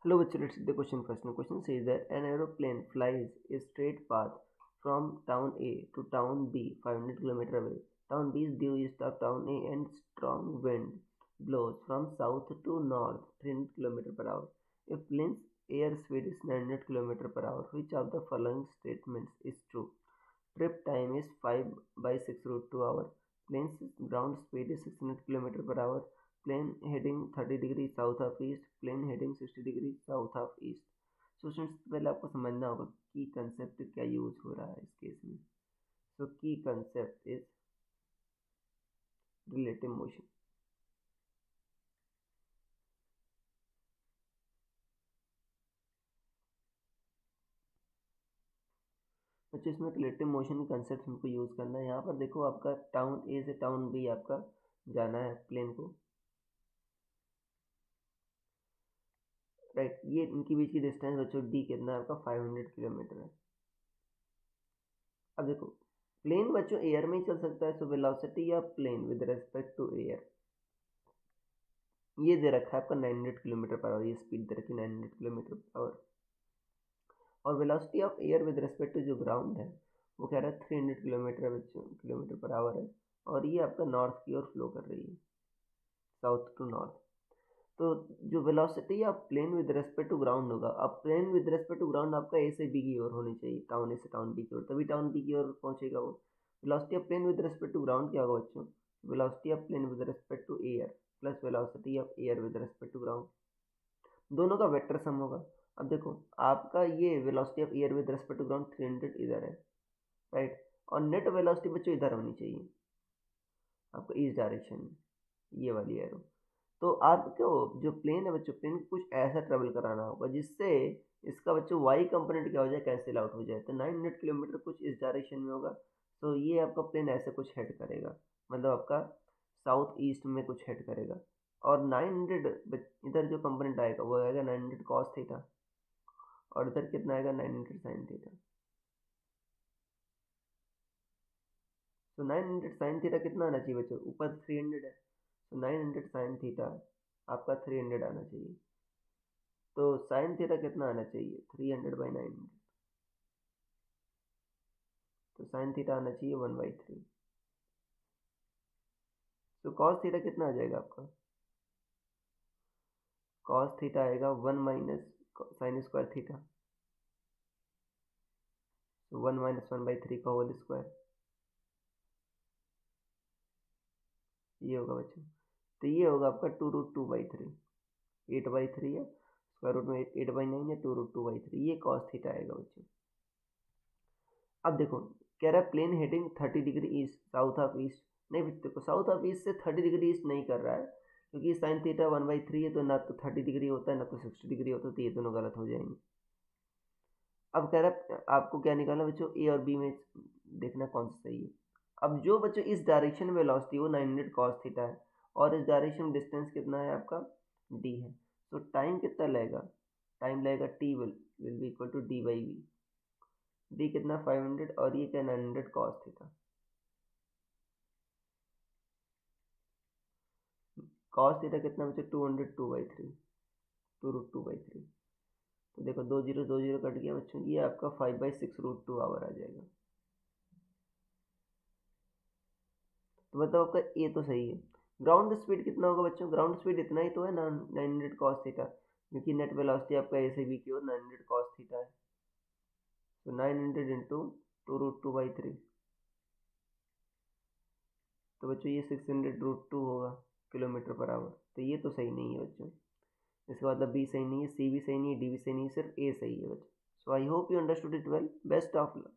Hello, bachcho, let's see the question first. The question says that an aeroplane flies a straight path from town A to town B 500 km away. Town B is due east of town A and strong wind blows from south to north 300 km per hour. If plane's airspeed is 900 km per hour, which of the following statements is true? Trip time is 5 by 6 root 2 hour. Plane's ground speed is 600 km per hour. Plane heading 30 degree south of east, plane heading 60 degree south of east. So students पहले आपको समझना होगा की concept क्या use हो रहा है इस केस में. सो की कंसेप्ट इज रिलेटिव मोशन. बच्चों इसमें रिलेटिव मोशन की कंसेप्ट हमको यूज करना है. यहाँ पर देखो आपका टाउन ए से टाउन बी आपका जाना है प्लेन को, राइट. ये इनके बीच की डिस्टेंस बच्चों डी कितना है आपका 500 किलोमीटर है. अब देखो प्लेन बच्चों एयर में ही चल सकता है. So velocity of plane with respect to air ये दे रखा है आपका 900 किलोमीटर पर आवर. ये स्पीड दे रखी है 900 किलोमीटर पर आवर. और velocity of air with respect to जो ग्राउंड है वो कह रहा है 300 किलोमीटर बच्चों किलोमीटर पर आवर है. और ये आपका नॉर्थ की ओर फ्लो कर रही है, साउथ टू नॉर्थ. तो जो velocity of plane with respect to ground होगा, अब plane with respect to ground आपका ए से बी की ओर होनी चाहिए, टाउन ए से टाउन बी की ओर, तभी टाउन बी की ओर पहुंचेगा वो. Velocity of plane with respect to ground क्या होगा बच्चों? Velocity of plane with respect to air plus velocity of air with respect to ground, दोनों का वेक्टर सम होगा. अब देखो आपका ये velocity of air with respect to ground 300 इधर है, राइट. और नेट वेलोसिटी बच्चों इधर होनी चाहिए आपको इस डायरेक्शन में, ये वाली एरो. तो आपको जो प्लेन है बच्चों, प्लेन को कुछ ऐसा ट्रेवल कराना होगा जिससे इसका बच्चों वाई कंपोनेंट क्या हो जाए, कैंसिल आउट हो जाए. तो 900 किलोमीटर कुछ इस डायरेक्शन में होगा. तो ये आपका प्लेन ऐसे कुछ हेड करेगा, मतलब आपका साउथ ईस्ट में कुछ हेड करेगा. और 900 इधर जो कंपोनेंट आएगा वो आएगा 900 कॉस थीटा, और इधर कितना आएगा 900 साइन थीटा. तो 900 साइन थीटा कितना आना चाहिए बच्चों? ऊपर 300 है, तो 900 साइन थीटा आपका 300 आना चाहिए. तो साइन थीटा कितना आना चाहिए? 300 बाई 900. तो साइन थीटा आना चाहिए 1/3. तो कॉस थीटा कितना आ जाएगा आपका? कॉस थीटा आएगा 1 माइनस साइन स्क्वायर थीटा. तो 1 माइनस 1/3 का होल स्क्वायर, ये होगा बच्चों. तो ये होगा आपका 2√2/3. 8/3 है, स्क्वायर रूट में 8/9 है, 2√2/3. ये कॉस थीटा आएगा बच्चों. अब देखो कह रहा है plane heading 30 degree east south of east. नहीं बच्चों देखो साउथ ऑफ ईस्ट से 30 डिग्री ईस्ट नहीं कर रहा है, क्योंकि साइन थीटा 1/3 है, तो ना तो 30 डिग्री होता है ना तो 60 डिग्री होता है, तो ये दोनों गलत हो जाएंगे. अब कह रहा है आपको क्या निकालना बच्चों, ए और बी में देखना कौन सा सही है. अब जो बच्चों इस डायरेक्शन में वेलोसिटी वो 900 कॉस थीटा है, और इस डायरेक्शन में डिस्टेंस कितना है आपका डी है. तो टाइम कितना लगेगा? टाइम लगेगा T will be equal to D by V. D कितना 500 और ये क्या 900 कॉस थीटा. कॉस थीटा कितना बच्चों 202/3, 2√2/3. तो देखो 2 0 कट गया बच्चों, ये आपका 5/6√2 आवर आ जाएगा. तो मतलब आपका ए तो सही है. ग्राउंड स्पीड कितना होगा बच्चों? ग्राउंड स्पीड इतना ही तो है ना, 900 कॉस थीटा, क्योंकि नेट वेलोसिटी आपका ए से बी की ओर 900 कॉस थीटा है. तो 900 इंटू 2√2/3. तो बच्चों ये 600√2 होगा किलोमीटर पर आवर. तो ये तो सही नहीं है बच्चों. इसके बाद बी सही नहीं है, सी भी सही नहीं है, डी भी सही नहीं है, सिर्फ ए सही है बच्चों. So I hope you understood it well. Best of luck.